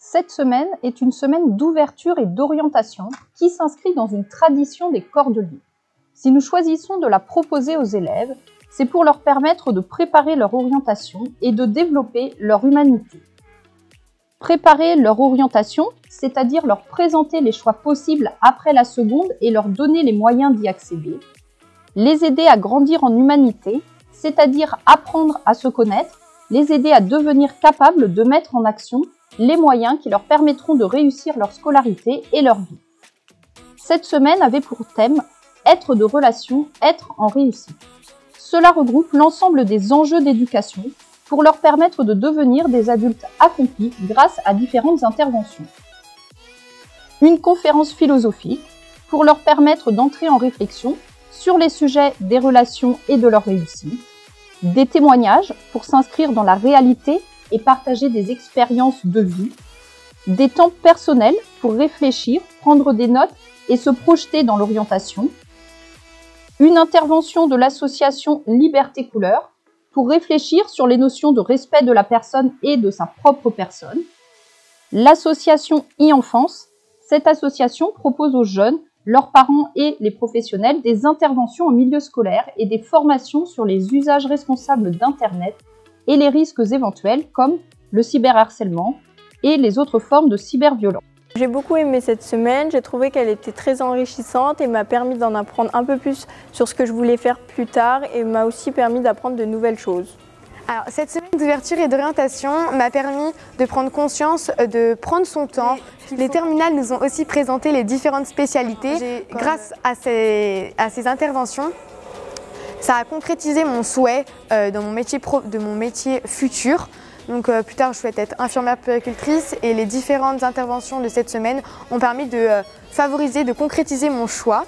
Cette semaine est une semaine d'ouverture et d'orientation qui s'inscrit dans une tradition des Cordeliers. Si nous choisissons de la proposer aux élèves, c'est pour leur permettre de préparer leur orientation et de développer leur humanité. Préparer leur orientation, c'est-à-dire leur présenter les choix possibles après la seconde et leur donner les moyens d'y accéder. Les aider à grandir en humanité, c'est-à-dire apprendre à se connaître, les aider à devenir capables de mettre en action les moyens qui leur permettront de réussir leur scolarité et leur vie. Cette semaine avait pour thème « Être de relation, être en réussite ». Cela regroupe l'ensemble des enjeux d'éducation pour leur permettre de devenir des adultes accomplis grâce à différentes interventions. Une conférence philosophique pour leur permettre d'entrer en réflexion sur les sujets des relations et de leur réussite. Des témoignages pour s'inscrire dans la réalité et partager des expériences de vie. Des temps personnels pour réfléchir, prendre des notes et se projeter dans l'orientation. Une intervention de l'association Liberté Couleur pour réfléchir sur les notions de respect de la personne et de sa propre personne. L'association e-Enfance, cette association propose aux jeunes, leurs parents et les professionnels des interventions en milieu scolaire et des formations sur les usages responsables d'Internet et les risques éventuels comme le cyberharcèlement et les autres formes de cyberviolence. J'ai beaucoup aimé cette semaine, j'ai trouvé qu'elle était très enrichissante et m'a permis d'en apprendre un peu plus sur ce que je voulais faire plus tard et m'a aussi permis d'apprendre de nouvelles choses. Alors, cette semaine d'ouverture et d'orientation m'a permis de prendre conscience de prendre son temps. Les terminales nous ont aussi présenté les différentes spécialités. Grâce à ces interventions, ça a concrétisé mon souhait de mon métier futur. Donc plus tard, je souhaite être infirmière puéricultrice et les différentes interventions de cette semaine ont permis de favoriser, de concrétiser mon choix.